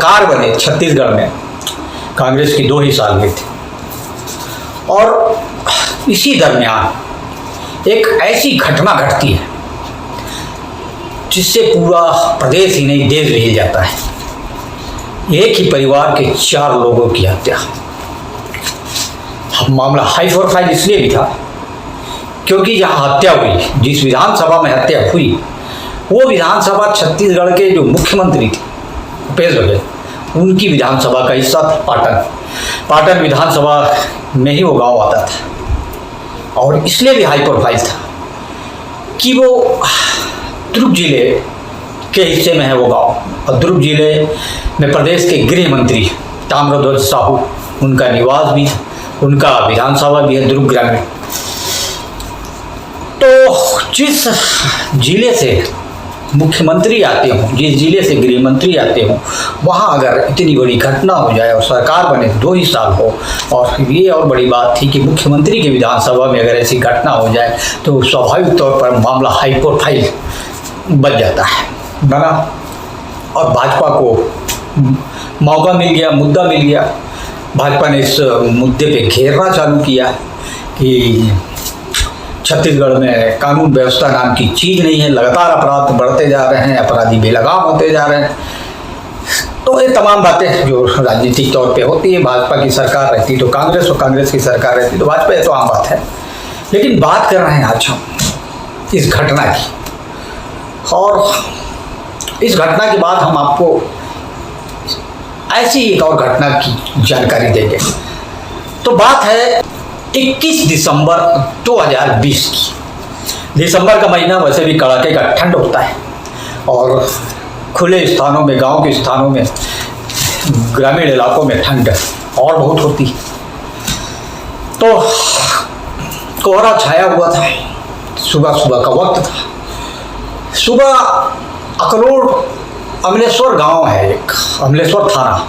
सरकार बने छत्तीसगढ़ में कांग्रेस की 2 ही साल हुए थे, और इसी दरमियान एक ऐसी घटना घटती है जिससे पूरा प्रदेश ही नहीं देश हिल जाता है। एक ही परिवार के 4 लोगों की हत्या। मामला हाई प्रोफाइल इसलिए भी था क्योंकि जहां हत्या हुई, जिस विधानसभा में हत्या हुई, वो विधानसभा छत्तीसगढ़ के जो मुख्यमंत्री थे भूपेश बघेल, उनकी विधानसभा का हिस्सा था। पाटन विधानसभा में ही वो गांव आता था, और इसलिए भी हाई प्रोफाइल था कि वो दुर्ग जिले के हिस्से में है वो गांव, और दुर्ग जिले में प्रदेश के गृह मंत्री ताम्रध्वज साहू, उनका निवास भी, उनका विधानसभा भी है दुर्ग ग्रामीण। तो जिस जिले से मुख्यमंत्री आते हों, जिस जिले से गृह मंत्री आते हों, वहाँ अगर इतनी बड़ी घटना हो जाए और सरकार बने 2 ही साल हो, और ये और बड़ी बात थी कि मुख्यमंत्री के विधानसभा में अगर ऐसी घटना हो जाए तो स्वाभाविक तौर पर मामला हाई प्रोफाइल बन जाता है, बना। और भाजपा को मौका मिल गया, मुद्दा मिल गया। भाजपा ने इस मुद्दे पे घेरना चालू किया कि छत्तीसगढ़ में कानून व्यवस्था नाम की चीज़ नहीं है, लगातार अपराध बढ़ते जा रहे हैं, अपराधी बेलगाम होते जा रहे हैं। तो ये तमाम बातें जो राजनीतिक तौर पे होती है, भाजपा की सरकार रहती तो कांग्रेस, और कांग्रेस की सरकार रहती तो भाजपा, ये तो आम बात है। लेकिन बात कर रहे हैं आज हम इस घटना की, और इस घटना के बाद हम आपको ऐसी एक और घटना की जानकारी देंगे। तो बात है 21 दिसंबर 2020 की। दिसंबर का महीना वैसे भी कड़ाके का ठंड होता है, और खुले स्थानों में, गांव के स्थानों में, ग्रामीण इलाकों में ठंड और बहुत होती है। तो कोहरा छाया हुआ था, सुबह सुबह का वक्त था। सुबह अकलोड़ अमलेश्वर गांव है, एक अमलेश्वर थाना,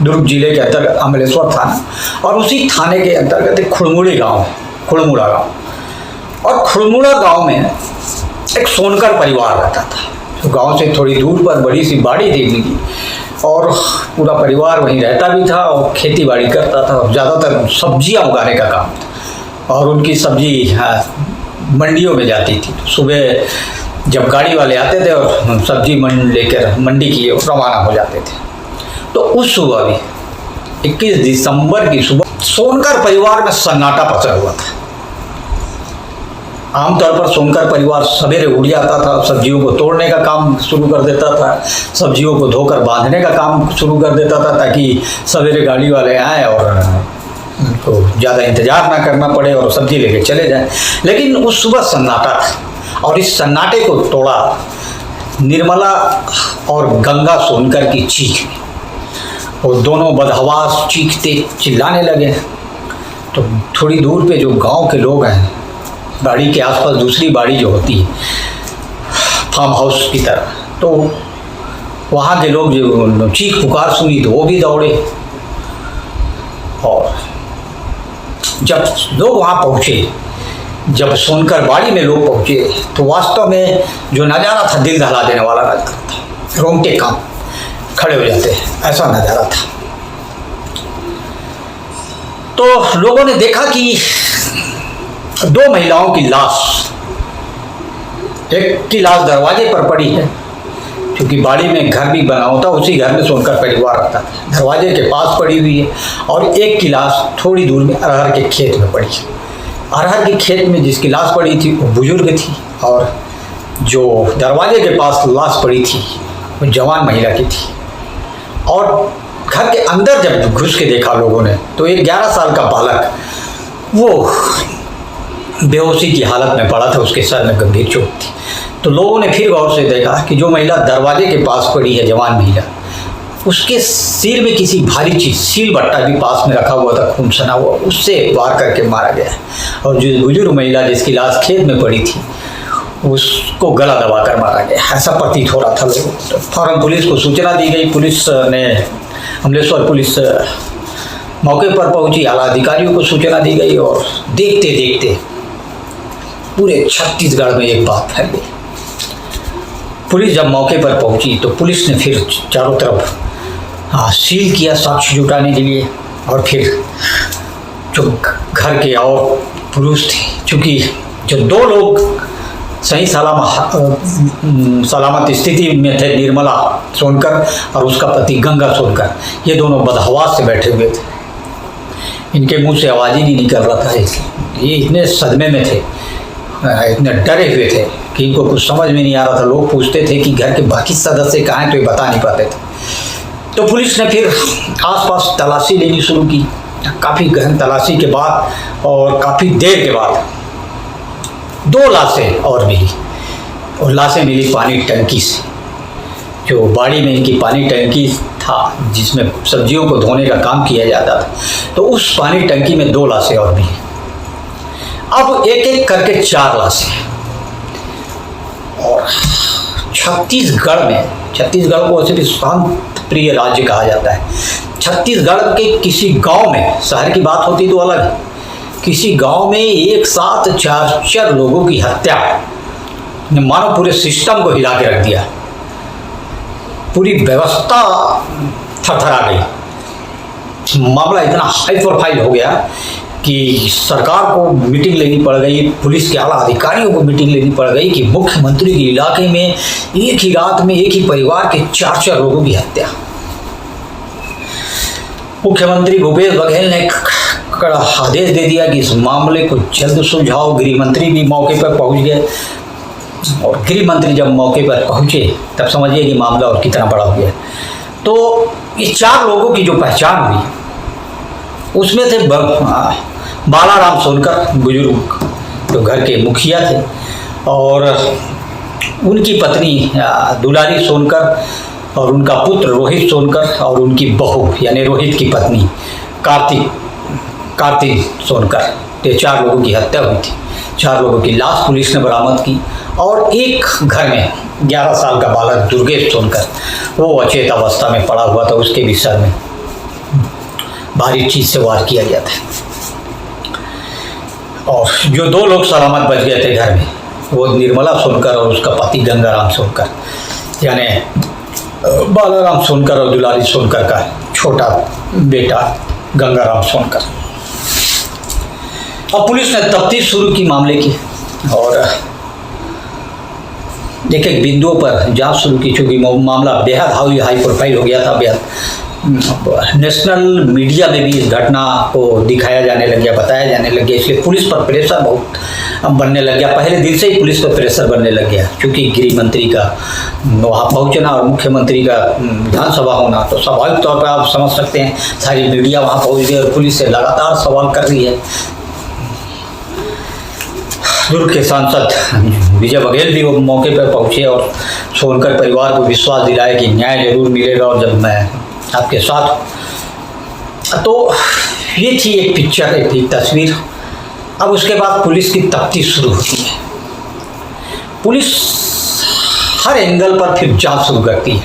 दुर्ग जिले के अंतर्गत अमलेश्वर थाना, और उसी थाने के अंतर्गत एक खुड़मुड़ी गांव है, खुड़मुड़ा गांव। और खुड़मुड़ा गांव में एक सोनकर परिवार रहता था, तो गांव से थोड़ी दूर पर बड़ी सी बाड़ी थी उनकी, और पूरा परिवार वहीं रहता भी था और खेती बाड़ी करता था। ज़्यादातर सब्जियां उगाने का काम था, और उनकी सब्जी मंडियों में जाती थी। तो सुबह जब गाड़ी वाले आते थे और सब्जी लेकर मंडी की रवाना हो जाते थे। तो उस सुबह भी 21 दिसंबर की सुबह सोनकर परिवार में सन्नाटा पसरा हुआ था। आमतौर पर सोनकर परिवार सवेरे उठ जाता था, सब्जियों को तोड़ने का काम शुरू कर देता था, सब्जियों को धोकर बांधने का काम शुरू कर देता था, ताकि सवेरे गाड़ी वाले आए और उनको ज़्यादा इंतजार ना करना पड़े और सब्जी लेके चले जाएं। लेकिन उस सुबह सन्नाटा था, और इस सन्नाटे को तोड़ा निर्मला और गंगा सोनकर की चीख। और दोनों बदहवास चीखते चिल्लाने लगे। तो थोड़ी दूर पे जो गांव के लोग हैं, बाड़ी के आसपास दूसरी बाड़ी जो होती है फार्म हाउस की तरह, तो वहाँ के लोग जो चीख पुकार सुनी तो वो भी दौड़े। और जब लोग वहाँ पहुँचे, जब सोनकर बाड़ी में लोग पहुँचे, तो वास्तव में जो नज़ारा था दिल दहला देने वाला नज़ारा था। रोंगटे काम खड़े हो जाते हैं, ऐसा नज़ारा था। तो लोगों ने देखा कि 2 महिलाओं की लाश, एक की लाश दरवाजे पर पड़ी है, क्योंकि बाड़ी में घर भी बना होता, उसी घर में सोनकर परिवार रहता, दरवाजे के पास पड़ी हुई है। और एक की लाश थोड़ी दूर में अरहर के खेत में पड़ी है। अरहर के खेत में जिसकी लाश पड़ी थी वो बुजुर्ग थी, और जो दरवाजे के पास लाश पड़ी थी वो जवान महिला की थी। और घर के अंदर जब घुस के देखा लोगों ने, तो एक 11 साल का बालक वो बेहोशी की हालत में पड़ा था, उसके सर में गंभीर चोट थी। तो लोगों ने फिर गौर से देखा कि जो महिला दरवाजे के पास पड़ी है, जवान महिला, उसके सिर में किसी भारी चीज, सील बट्टा भी पास में रखा हुआ था, खून सना हुआ, उससे वार करके मारा गया। और जो बुजुर्ग महिला जिसकी लाश खेत में पड़ी थी, उसको गला दबाकर मारा गया, ऐसा प्रतीत हो रहा था लोगों को। तो फौरन पुलिस को सूचना दी गई। पुलिस ने, अमलेश्वर पुलिस मौके पर पहुंची, आला अधिकारियों को सूचना दी गई, और देखते देखते पूरे छत्तीसगढ़ में एक बात फैल गई। पुलिस जब मौके पर पहुंची तो पुलिस ने फिर चारों तरफ सील किया साक्ष्य जुटाने के लिए। और फिर जो घर के और पुरुष थे, चूँकि जो दो लोग सही सलामत स्थिति में थे, निर्मला सोनकर और उसका पति गंगा सोनकर, ये दोनों बदहवास से बैठे हुए थे। इनके मुंह से आवाज़ ही नहीं निकल रहा था, इसलिए ये इतने सदमे में थे, इतने डरे हुए थे कि इनको कुछ समझ में नहीं आ रहा था। लोग पूछते थे कि घर के बाकी सदस्य कहाँ हैं, तो ये बता नहीं पाते थे। तो पुलिस ने फिर आसपास तलाशी लेनी शुरू की। काफ़ी गहन तलाशी के बाद और काफ़ी देर के बाद 2 लाशें और मिली, और लाशें मिली पानी टंकी से। जो बाड़ी में इनकी पानी टंकी था जिसमें सब्जियों को धोने का काम किया जाता था, तो उस पानी टंकी में 2 लाशें और मिली। अब एक एक करके 4 लाशें। और छत्तीसगढ़ में, छत्तीसगढ़ को वैसे भी शांत प्रिय राज्य कहा जाता है, छत्तीसगढ़ के किसी गांव में, शहर की बात होती तो अलग है, किसी गांव में एक साथ 4 लोगों की हत्या ने मानो पूरे सिस्टम को हिला के रख दिया। पूरी व्यवस्था थरथरा गई। मामला इतना हाई प्रोफाइल हो गया कि सरकार को मीटिंग लेनी पड़ गई, पुलिस के आला अधिकारियों को मीटिंग लेनी पड़ गई कि मुख्यमंत्री के इलाके में एक ही रात में एक ही परिवार के 4 लोगों की हत्या। मुख्यमंत्री भूपेश बघेल ने कड़ा आदेश दे दिया कि इस मामले को जल्द सुलझाओ। गृह मंत्री भी मौके पर पहुंच गए, और गृह मंत्री जब मौके पर पहुंचे तब समझिए कि मामला और कितना बड़ा हो गया। तो ये 4 लोगों की जो पहचान हुई, उसमें थे बालाराम सोनकर, बुजुर्ग जो घर के मुखिया थे, और उनकी पत्नी दुलारी सोनकर, और उनका पुत्र रोहित सोनकर, और उनकी बहू यानी रोहित की पत्नी कार्तिक सोनकर। ये 4 लोगों की हत्या हुई थी। 4 लोगों की लाश पुलिस ने बरामद की। और एक घर में 11 साल का बालक दुर्गेश सोनकर, वो अचेत अवस्था में पड़ा हुआ था, उसके भी सर में भारी चीज से वार किया गया था। और जो 2 लोग सलामत बच गए थे घर में, वो निर्मला सोनकर और उसका पति गंगाराम सोनकर, यानी बालाराम सोनकर और दुलारी सोनकर का छोटा बेटा गंगाराम सोनकर। अब पुलिस ने तफ्तीश शुरू की मामले की, और एक एक बिंदुओं पर जांच शुरू की। चूँकि मामला बेहद हाई प्रोफाइल हो गया था, बेहद नेशनल मीडिया में भी इस घटना को दिखाया जाने लग गया, बताया जाने लग गया, इसलिए पुलिस पर प्रेशर बहुत बनने लग गया। पहले दिन से ही पुलिस पर प्रेशर बनने लग गया, क्योंकि गृह मंत्री का वहाँ पहुँचना और मुख्यमंत्री का विधानसभा होना, तो स्वाभाविक तौर पर आप समझ सकते हैं सारी मीडिया वहाँ पहुँच गई और पुलिस से लगातार सवाल कर रही है। दुर्ग के सांसद विजय बघेल भी वो मौके पर पहुँचे और सोनकर परिवार को विश्वास दिलाया कि न्याय जरूर मिलेगा और जब मैं आपके साथ। तो ये थी एक पिक्चर, एक तस्वीर। अब उसके बाद पुलिस की तफ्तीश शुरू होती है। पुलिस हर एंगल पर फिर जांच शुरू करती है।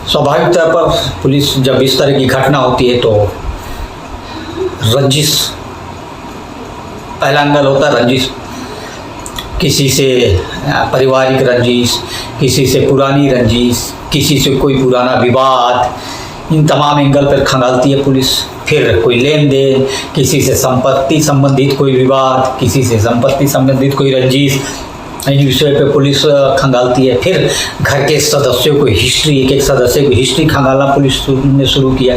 स्वाभाविक तौर पर पुलिस जब इस तरह की घटना होती है तो रंजिश पहला एंगल होता है, रंजिश, किसी से पारिवारिक रंजिश, किसी से पुरानी रंजिश, किसी से कोई पुराना विवाद, इन तमाम एंगल पर खंगालती है पुलिस। फिर कोई लेन देन, किसी से संपत्ति संबंधित कोई विवाद, किसी से संपत्ति संबंधित कोई रंजिश, इन विषय पे पुलिस खंगालती है। फिर घर के सदस्यों को हिस्ट्री, एक एक सदस्य को हिस्ट्री खंगालना पुलिस ने शुरू किया।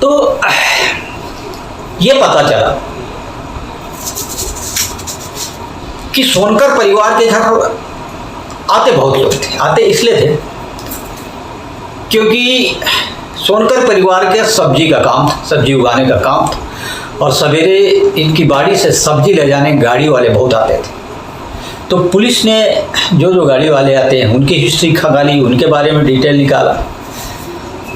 तो ये पता चला कि सोनकर परिवार के घर आते बहुत लोग थे। आते इसलिए थे क्योंकि सोनकर परिवार के सब्जी का काम था, सब्जी उगाने का काम था, और सवेरे इनकी बाड़ी से सब्जी ले जाने गाड़ी वाले बहुत आते थे। तो पुलिस ने जो जो गाड़ी वाले आते हैं उनकी हिस्ट्री खंगाली, उनके बारे में डिटेल निकाला,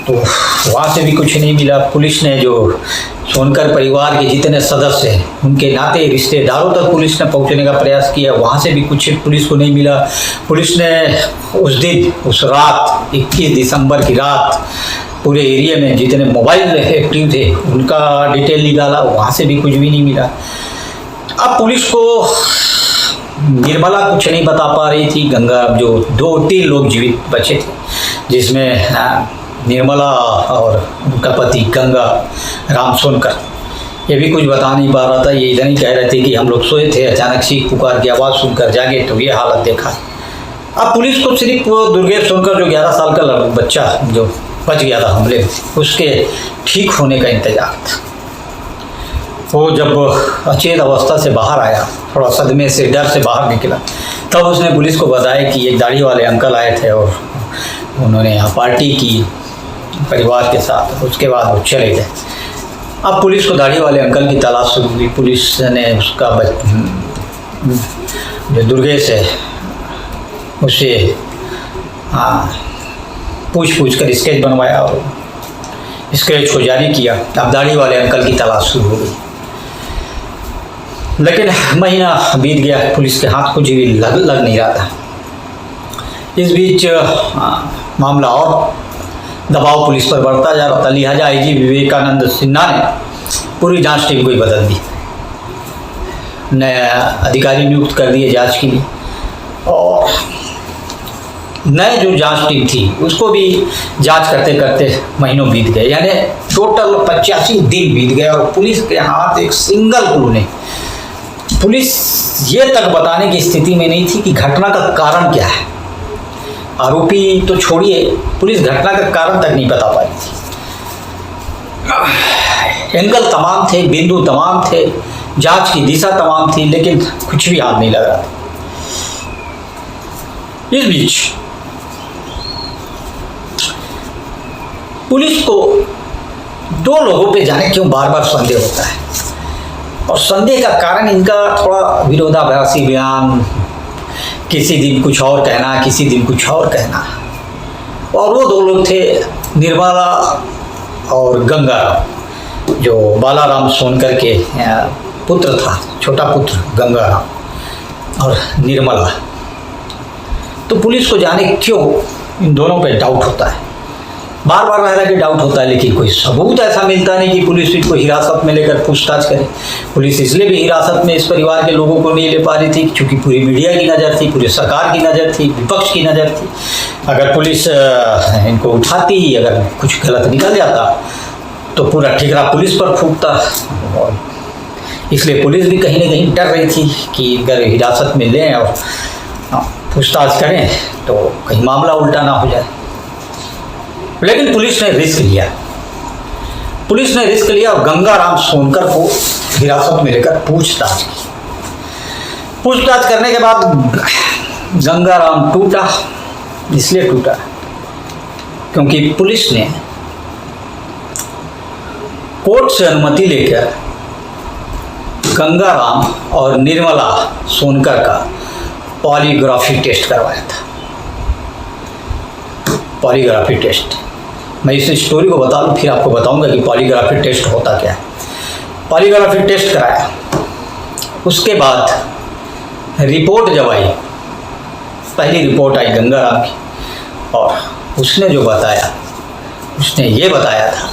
तो वहाँ से भी कुछ नहीं मिला। पुलिस ने जो सोनकर परिवार के जितने सदस्य हैं उनके नाते रिश्तेदारों तक पुलिस ने पहुँचने का प्रयास किया, वहाँ से भी कुछ पुलिस को नहीं मिला। पुलिस ने उस दिन, उस रात 21 दिसंबर की रात पूरे एरिया में जितने मोबाइल एक्टिव थे उनका डिटेल निकाला, वहाँ से भी कुछ भी नहीं मिला। अब पुलिस को निर्मला कुछ नहीं बता पा रही थी। गंगा, जो 2-3 लोग जीवित बचे थे, जिसमें निर्मला और उनका पति गंगा राम सोनकर, ये भी कुछ बता नहीं पा रहा था। ये इधर ही कह रहे थे कि हम लोग सोए थे, अचानक चीख पुकार की आवाज़ सुनकर जागे तो ये हालत देखा। अब पुलिस को सिर्फ दुर्गेश सोनकर जो 11 साल का बच्चा जो बच गया था हमले में, उसके ठीक होने का इंतजार था। वो जब अचेत अवस्था से बाहर आया, थोड़ा सदमे से डर से बाहर निकला, तब उसने पुलिस को बताया कि एक दाढ़ी वाले अंकल आए थे और उन्होंने यहाँ पार्टी की परिवार के साथ, उसके बाद वो चले गए। अब पुलिस को दाढ़ी वाले अंकल की तलाश शुरू हुई। पुलिस ने उसका जो दुर्गेश है उसे पूछ कर स्केच बनवाया और स्केच को जारी किया। अब दाढ़ी वाले अंकल की तलाश शुरू हो गई, लेकिन महीना बीत गया, पुलिस के हाथ कुछ भी लग नहीं रहा था। इस बीच मामला और दबाव पुलिस पर बढ़ता जा रहा था। लिहाजा आईजी विवेकानंद सिन्हा ने पूरी जांच टीम को ही बदल दी, नया अधिकारी नियुक्त कर दिए जांच के लिए, और नए जो जांच टीम थी उसको भी जांच करते करते महीनों बीत गए, यानी टोटल 85 दिन बीत गए और पुलिस के हाथ एक सिंगल क्लू नहीं। पुलिस ये तक बताने की स्थिति में नहीं थी कि घटना का कारण क्या है। आरोपी तो छोड़िए, पुलिस घटना का कारण तक नहीं बता पाई थी। एंगल तमाम थे, बिंदु तमाम थे, जांच की दिशा तमाम थी, लेकिन कुछ भी हाथ नहीं लग रहा था। इस बीच पुलिस को दो लोगों पे जाने क्यों बार बार संदेह होता है, और संदेह का कारण इनका थोड़ा विरोधाभासी बयान, किसी दिन कुछ और कहना, किसी दिन कुछ और कहना। और वो दो लोग थे निर्मला और गंगा, जो बालाराम सोनकर के पुत्र था, छोटा पुत्र गंगाराम और निर्मला। तो पुलिस को जाने क्यों इन दोनों पे डाउट होता है, बार बार रह के डाउट होता है, लेकिन कोई सबूत ऐसा मिलता नहीं कि पुलिस इसको हिरासत में लेकर पूछताछ करे। पुलिस इसलिए भी हिरासत में इस परिवार के लोगों को नहीं ले पा रही थी क्योंकि पूरी मीडिया की नज़र थी, पूरी सरकार की नज़र थी, विपक्ष की नज़र थी। अगर पुलिस इनको उठाती, अगर कुछ गलत निकल जाता तो पूरा ठिकरा पुलिस पर फूंकता, और इसलिए पुलिस भी कहीं ना कहीं डर रही थी कि अगर हिरासत में लें और पूछताछ करें तो कहीं मामला उल्टा ना हो जाए। लेकिन पुलिस ने रिस्क लिया, पुलिस ने रिस्क लिया और गंगाराम सोनकर को हिरासत में लेकर पूछताछ की। पूछताछ करने के बाद गंगाराम टूटा, इसलिए टूटा क्योंकि पुलिस ने कोर्ट से अनुमति लेकर गंगाराम और निर्मला सोनकर का पॉलीग्राफी टेस्ट करवाया था। पॉलीग्राफी टेस्ट, मैं इस स्टोरी को बता दूं, फिर आपको बताऊंगा कि पॉलीग्राफी टेस्ट होता क्या है। पॉलीग्राफी टेस्ट कराया, उसके बाद रिपोर्ट जब आई, पहली रिपोर्ट आई गंगाराम की, और उसने जो बताया, उसने ये बताया था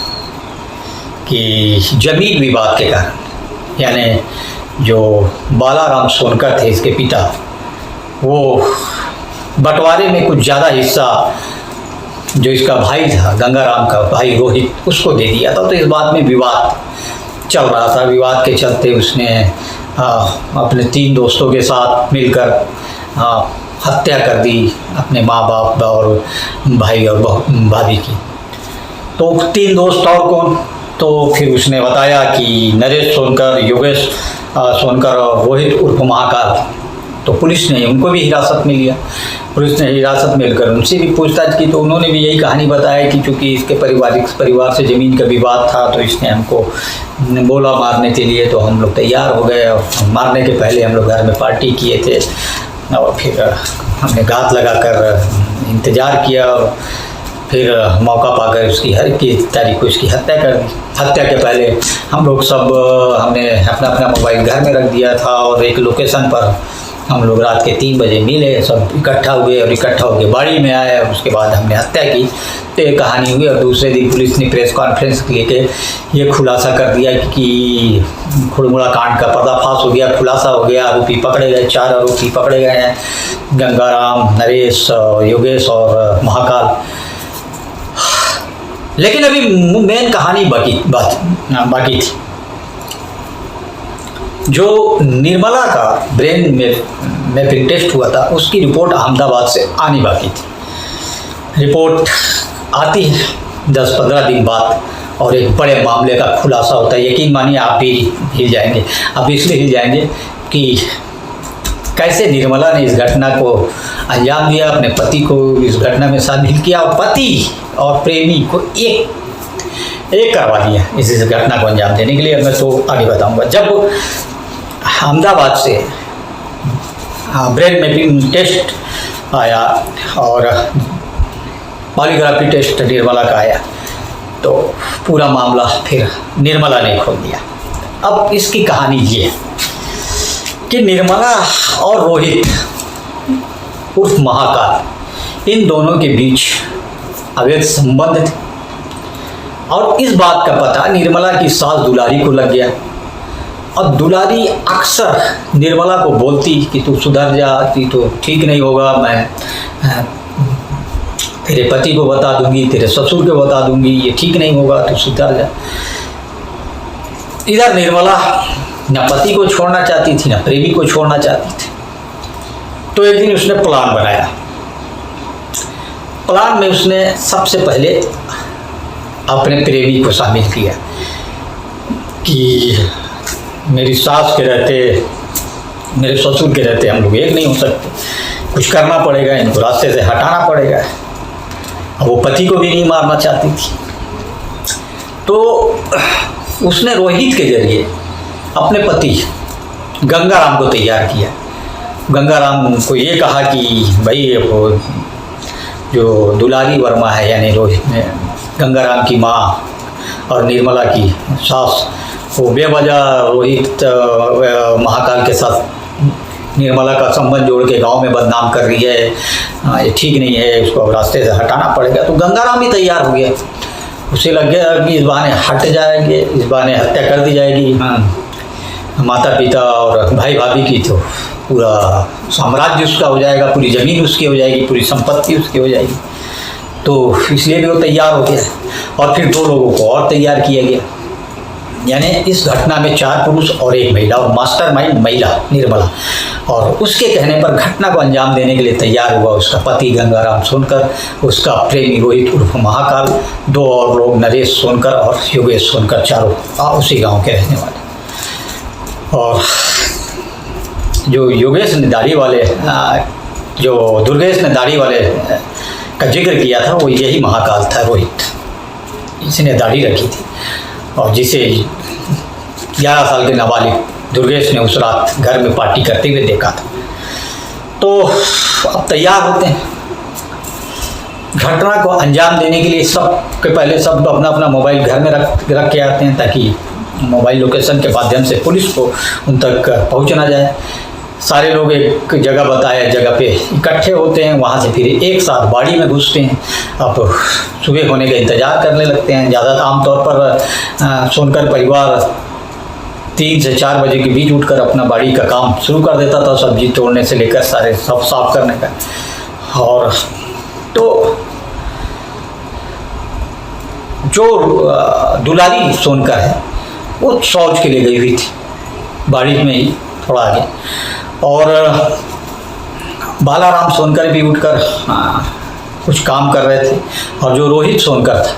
कि जमीन विवाद के कारण, यानी जो बालाराम सोनकर थे इसके पिता, वो बंटवारे में कुछ ज़्यादा हिस्सा जो इसका भाई था, गंगाराम का भाई रोहित, उसको दे दिया था। तो इस बात में विवाद चल रहा था। विवाद के चलते उसने अपने 3 दोस्तों के साथ मिलकर हत्या कर दी, अपने माँ बाप और भाई और भाभी की। तो 3 दोस्त और कौन, तो फिर उसने बताया कि नरेश सोनकर, योगेश सोनकर और रोहित उर्फ महाकाल। तो पुलिस ने उनको भी हिरासत में लिया। पुलिस ने हिरासत में लेकर उनसे भी पूछताछ की, तो उन्होंने भी यही कहानी बताया कि चूँकि इसके परिवार से ज़मीन का विवाद था, तो इसने हमको बोला मारने के लिए, तो हम लोग तैयार हो गए। और मारने के पहले हम लोग घर में पार्टी किए थे, और फिर हमने घात लगाकर इंतज़ार किया, और फिर मौका पाकर उसकी हर 21 तारीख को इसकी हत्या कर दी। हत्या के पहले हम लोग सब हमने अपना अपना मोबाइल घर में रख दिया था, और एक लोकेशन पर हम लोग रात के 3 बजे मिले, सब इकट्ठा हुए, और इकट्ठा होकर बाड़ी में आए, और उसके बाद हमने हत्या की। तो ये कहानी हुई। और दूसरे दिन पुलिस ने प्रेस कॉन्फ्रेंस लेके ये खुलासा कर दिया कि खुड़मुड़ा कांड का पर्दाफाश हो गया, खुलासा हो गया, आरोपी पकड़े गए, 4 आरोपी पकड़े गए हैं, गंगाराम, नरेश, योगेश और महाकाल। लेकिन अभी मेन कहानी बाकी थी। जो निर्मला का ब्रेन मैपिंग टेस्ट हुआ था उसकी रिपोर्ट अहमदाबाद से आनी बाकी थी। रिपोर्ट आती है 10-15 दिन बाद और एक बड़े मामले का खुलासा होता है। यकीन मानिए आप भी हिल जाएंगे। आप इसलिए हिल जाएंगे कि कैसे निर्मला ने इस घटना को अंजाम दिया, अपने पति को इस घटना में शामिल किया और पति और प्रेमी को एक करवा दिया इस घटना को अंजाम देने के लिए। मैं तो आगे बताऊंगा। जब अहमदाबाद से ब्रेन मैपिंग टेस्ट आया और पॉलीग्राफी टेस्ट निर्मला का आया तो पूरा मामला फिर निर्मला ने खोल दिया। अब इसकी कहानी ये है कि निर्मला और रोहित उर्फ महाकाल, इन दोनों के बीच अवैध संबंध थे और इस बात का पता निर्मला की सास दुलारी को लग गया। और दुलारी अक्सर निर्मला को बोलती कि तू सुधर जा, तो ठीक नहीं होगा, मैं तेरे पति को बता दूंगी, तेरे ससुर को बता दूंगी, ये ठीक नहीं होगा, तू सुधर जा। इधर निर्मला न पति को छोड़ना चाहती थी, न प्रेमी को छोड़ना चाहती थी। तो एक दिन उसने प्लान बनाया। प्लान में उसने सबसे पहले अपने प्रेमी को शामिल किया कि मेरी सास के रहते, मेरे ससुर के रहते हम लोग एक नहीं हो सकते, कुछ करना पड़ेगा, इनको रास्ते से हटाना पड़ेगा। अब वो पति को भी नहीं मारना चाहती थी। तो उसने रोहित के जरिए अपने पति गंगाराम को तैयार किया। गंगाराम को ये कहा कि भाई वो जो दुलारी वर्मा है, यानी रोहित में गंगाराम की माँ और निर्मला की सास, वो बेवजह रोहित महाकाल के साथ निर्मला का संबंध जोड़ के गांव में बदनाम कर रही है, ये ठीक नहीं है, उसको अब रास्ते से हटाना पड़ेगा। तो गंगाराम भी तैयार हो गया। उसे लग गया कि इस बहाने हट जाएंगे, इस बहाने हत्या कर दी जाएगी, माता पिता और भाई भाभी की तो पूरा साम्राज्य उसका हो जाएगा, पूरी ज़मीन उसकी हो जाएगी, पूरी संपत्ति उसकी हो जाएगी। तो इसलिए भी वो तैयार हो गया और फिर 2 लोगों को और तैयार किया गया। यानी इस घटना में 4 पुरुष और 1 महिला और मास्टरमाइंड महिला निर्मला। और उसके कहने पर घटना को अंजाम देने के लिए तैयार हुआ उसका पति गंगाराम सोनकर, उसका प्रेमी रोहित उर्फ महाकाल, 2 और लोग नरेश सोनकर और योगेश सोनकर, चारों उसी गांव के रहने वाले। और जो योगेश ने दाढ़ी वाले, जो दुर्गेश ने दाढ़ी वाले का जिक्र किया था, वो यही महाकाल था, रोहित। इसने दाढ़ी रखी थी और जिसे 11 साल के नाबालिग दुर्गेश ने उस रात घर में पार्टी करते हुए देखा था। तो अब तैयार होते हैं घटना को अंजाम देने के लिए। सबके पहले सब अपना अपना मोबाइल घर में रख के आते हैं ताकि मोबाइल लोकेशन के माध्यम से पुलिस को उन तक पहुंचना जाए। सारे लोग एक जगह बताए जगह पे इकट्ठे होते हैं, वहाँ से फिर एक साथ बाड़ी में घुसते हैं। अब सुबह होने का इंतज़ार करने लगते हैं। ज़्यादा आमतौर पर सोनकर परिवार 3 से 4 बजे के बीच उठकर अपना बाड़ी का काम शुरू कर देता था, सब्जी तोड़ने से लेकर सारे सब साफ करने का। और तो जो दुलारी सोनकर है वो शौच के लिए गई हुई थी बाड़ी में ही थोड़ा आगे, और बालाराम सोनकर भी उठकर कुछ काम कर रहे थे। और जो रोहित सोनकर था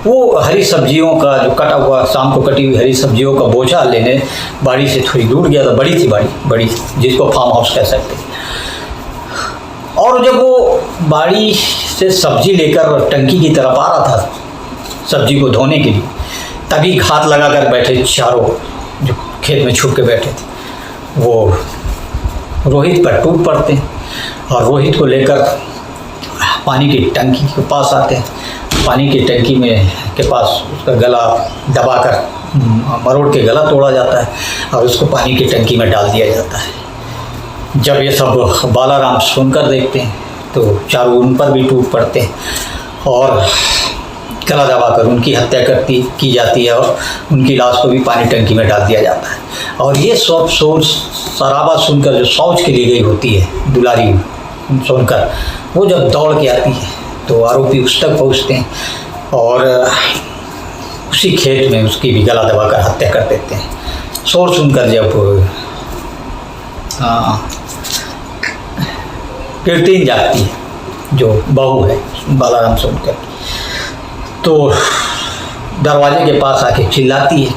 वो हरी सब्जियों का जो कटा हुआ, शाम को कटी हुई हरी सब्जियों का बोझा लेने बाड़ी से थोड़ी दूर गया था। बड़ी थी बाड़ी, बड़ी जिसको फार्म हाउस कह सकते हैं। और जब वो बाड़ी से सब्जी लेकर टंकी की तरफ आ रहा था सब्जी को धोने के लिए, तभी घात लगाकर बैठे चारों जो खेत में छुप के बैठे थे वो रोहित पर टूट पड़ते हैं और रोहित को लेकर पानी की टंकी के पास आते हैं। पानी की टंकी में के पास उसका गला दबाकर मरोड़ के गला तोड़ा जाता है और उसको पानी की टंकी में डाल दिया जाता है। जब ये सब बालाराम सुनकर देखते हैं तो चारों उन पर भी टूट पड़ते हैं और गला दबाकर उनकी हत्या की जाती है और उनकी लाश को भी पानी टंकी में डाल दिया जाता है। और ये सब शोर शराबा सुनकर जो शौच के लिए गई होती है दुलारी सोनकर, वो जब दौड़ के आती है तो आरोपी उस तक पहुँचते हैं और उसी खेत में उसकी भी गला दबाकर हत्या कर देते हैं। शोर सुनकर जब कीर्तिन जाती है, जो बहू है बालाराम सोनकर, तो दरवाजे के पास आके चिल्लाती है,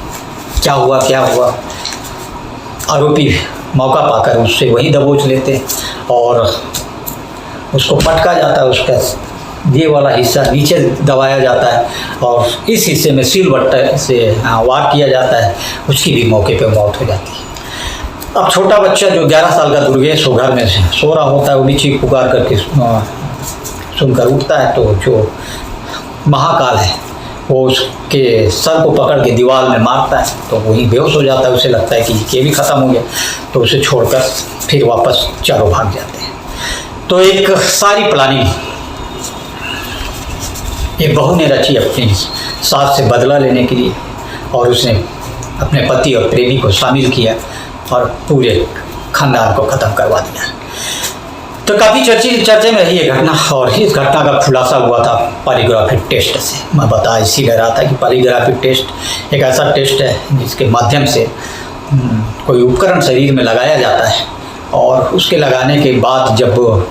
क्या हुआ क्या हुआ। आरोपी मौका पाकर उससे वहीं दबोच लेते हैं और उसको पटका जाता है, उसका ये वाला हिस्सा नीचे दबाया जाता है और इस हिस्से में सिलबट्टे से वार किया जाता है। उसकी भी मौके पे मौत हो जाती है। अब छोटा बच्चा जो 11 साल का दुर्गेश वो घर में सो रहा होता है, वो भी चीख पुकार करके सुनकर उठता है, तो जो महाकाल है वो उसके सर को पकड़ के दीवार में मारता है, तो वहीं बेहोश हो जाता है। उसे लगता है कि ये भी ख़त्म हो गया, तो उसे छोड़कर फिर वापस चारों भाग जाते हैं। तो एक सारी प्लानिंग एक बहू ने रची अपनी सास से बदला लेने के लिए, और उसने अपने पति और प्रेमी को शामिल किया और पूरे खानदान को ख़त्म करवा दिया। तो काफ़ी चर्चे में रही ये घटना, और इस घटना का खुलासा हुआ था पॉलीग्राफी टेस्ट से। मैं बता इसीलिए रहा था कि पॉलीग्राफी टेस्ट एक ऐसा टेस्ट है जिसके माध्यम से कोई उपकरण शरीर में लगाया जाता है, और उसके लगाने के बाद जब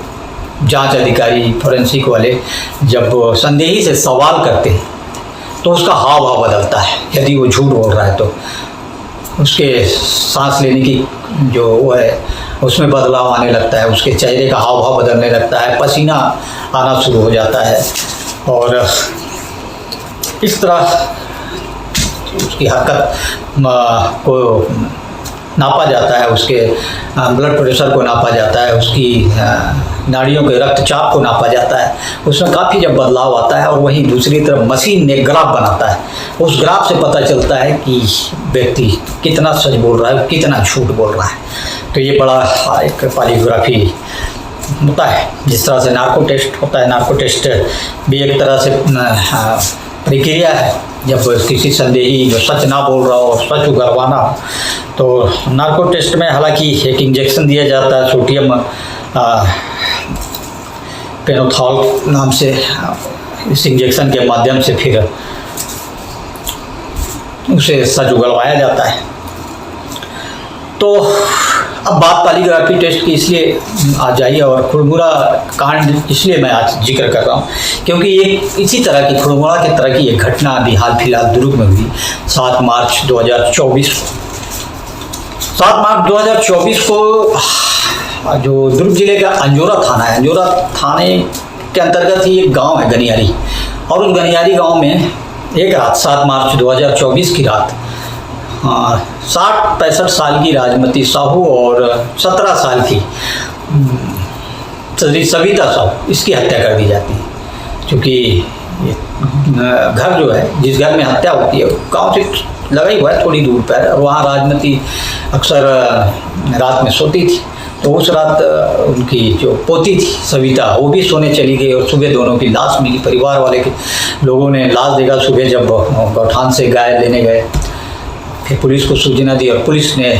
जांच अधिकारी फोरेंसिक वाले जब संदेही से सवाल करते हैं तो उसका हाव भाव बदलता है। यदि वो झूठ बोल रहा है तो उसके सांस लेने की जो वो है उसमें बदलाव आने लगता है, उसके चेहरे का हाव भाव बदलने लगता है, पसीना आना शुरू हो जाता है, और इस तरह उसकी हरकत को नापा जाता है, उसके ब्लड प्रेशर को नापा जाता है, उसकी नाड़ियों के रक्तचाप को नापा जाता है। उसमें काफ़ी जब बदलाव आता है, और वहीं दूसरी तरफ मशीन ने ग्राफ बनाता है। उस ग्राफ से पता चलता है कि व्यक्ति कितना सच बोल रहा है, कितना झूठ बोल रहा है। तो ये बड़ा एक पॉलीग्राफी होता है। जिस तरह से नार्को टेस्ट होता है, नार्को टेस्ट भी एक तरह से प्रक्रिया है। जब किसी संदेही जो सच ना बोल रहा हो, सच उगरवाना हो, तो नार्को टेस्ट में हालांकि एक इंजेक्शन दिया जाता है सोडियम पेनोथॉल नाम से। इस इंजेक्शन के माध्यम से फिर उसे सच उगलवाया जाता है। तो अब बात पॉलीग्राफी टेस्ट की इसलिए आ जाइए, और खुड़मुड़ा कांड इसलिए मैं आज जिक्र कर रहा हूँ क्योंकि ये इसी तरह की खुड़मुड़ा की तरह की एक घटना अभी हाल फिलहाल दुर्ग में हुई 7 मार्च 2024 को। 7 मार्च 2024 को जो दुर्ग जिले का अंजोरा थाना है, अंजोरा थाने के अंतर्गत ही एक गांव है गनियारी, और उस गनियारी गांव में एक रात 7 मार्च 2024 की रात 60-65 साल की राजमती साहू और 17 साल की सविता साहू इसकी हत्या कर दी जाती है। क्योंकि घर जो है, जिस घर में हत्या होती है, गांव से लगा ही हुआ है थोड़ी दूर पर, और वहाँ राजमती अक्सर रात में सोती थी। तो उस रात उनकी जो पोती थी सविता, वो भी सोने चली गई, और सुबह दोनों की लाश मिली। परिवार वाले के लोगों ने लाश देखा सुबह जब गौठान से गाय लेने गए, फिर पुलिस को सूचना दी और पुलिस ने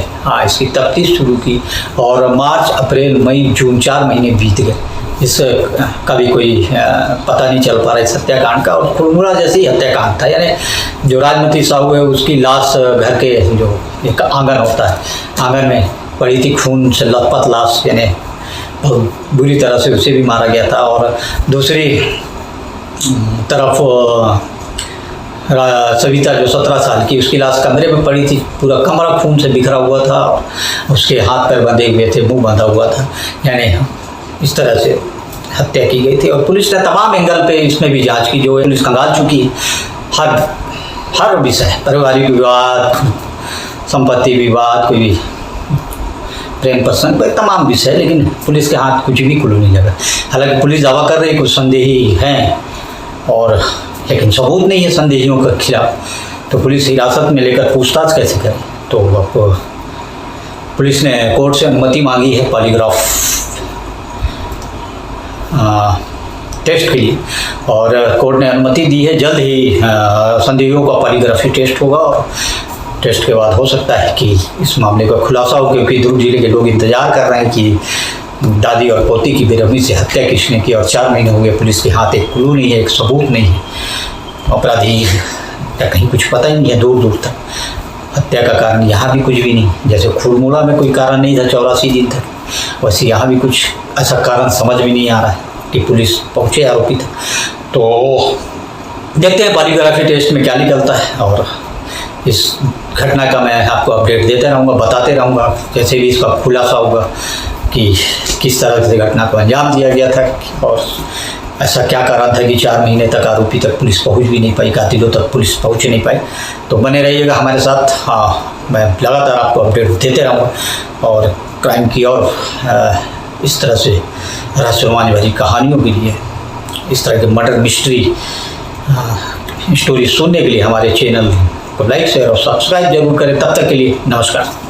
इसकी तफ्तीश शुरू की। और मार्च, अप्रैल, मई, जून 4 महीने बीत गए, इसका भी कोई पता नहीं चल पा रहा इस हत्याकांड का। और खुड़मुड़ा जैसे ही हत्याकांड था, यानी जो राजमती साहू है उसकी लाश घर के जो एक आंगन होता है, आंगन में पड़ी थी, खून से लथपथ लाश, यानी बहुत बुरी तरह से उसे भी मारा गया था। और दूसरी तरफ सविता जो 17 साल की, उसकी लाश कमरे में पड़ी थी, पूरा कमरा खून से बिखरा हुआ था, उसके हाथ पैर बंधे हुए थे, मुंह बंधा हुआ था, यानी इस तरह से हत्या की गई थी। और पुलिस ने तमाम एंगल पे इसमें भी जांच की, जो पुलिस खंगाल चुकी है। हर विषय, पारिवारिक विवाद, संपत्ति विवाद, कोई भी प्रेम प्रसंग, तमाम विषय, लेकिन पुलिस के हाथ कुछ भी खुलू नहीं लगा। हालांकि पुलिस दावा कर रही कुछ संदेही हैं, और लेकिन सबूत नहीं है संदेहियों के खिलाफ, तो पुलिस हिरासत में लेकर पूछताछ कैसे करे। तो अब पुलिस ने कोर्ट से अनुमति मांगी है पॉलीग्राफ टेस्ट के लिए, और कोर्ट ने अनुमति दी है। जल्द ही संदेहियों का पॉलीग्राफी टेस्ट होगा, और टेस्ट के बाद हो सकता है कि इस मामले का खुलासा हो, क्योंकि दुर्ग जिले के लोग इंतजार कर रहे हैं कि दादी और पोती की बेरहमी से हत्या किसने की, और 4 महीने हो गए, पुलिस के हाथ एक क्लू नहीं है, एक सबूत नहीं है। अपराधी या कहीं कुछ पता ही नहीं है दूर दूर तक। हत्या का कारण यहाँ भी कुछ भी नहीं, जैसे खुड़मुड़ा में कोई कारण नहीं था 84 दिन तक, वैसे यहाँ भी कुछ ऐसा कारण समझ में नहीं आ रहा है कि पुलिस पहुँचे आरोपी तक। तो देखते हैं पॉलीग्राफी टेस्ट में क्या निकलता है, और इस घटना का मैं आपको अपडेट देते रहूँगा, बताते रहूँगा जैसे भी इसका खुलासा होगा कि किस तरह से घटना को अंजाम दिया गया था और ऐसा क्या कारण था कि 4 महीने तक आरोपी तक पुलिस पहुंच भी नहीं पाई, कातिलों तक पुलिस पहुंच नहीं पाई। तो बने रहिएगा हमारे साथ। हाँ, मैं लगातार आपको अपडेट देते रहूँगा और क्राइम की और इस तरह से रहस्यमय भरी कहानियों के लिए, इस तरह के मर्डर मिस्ट्री स्टोरी सुनने के लिए हमारे चैनल को लाइक शेयर और सब्सक्राइब जरूर करें। तब तक के लिए नमस्कार।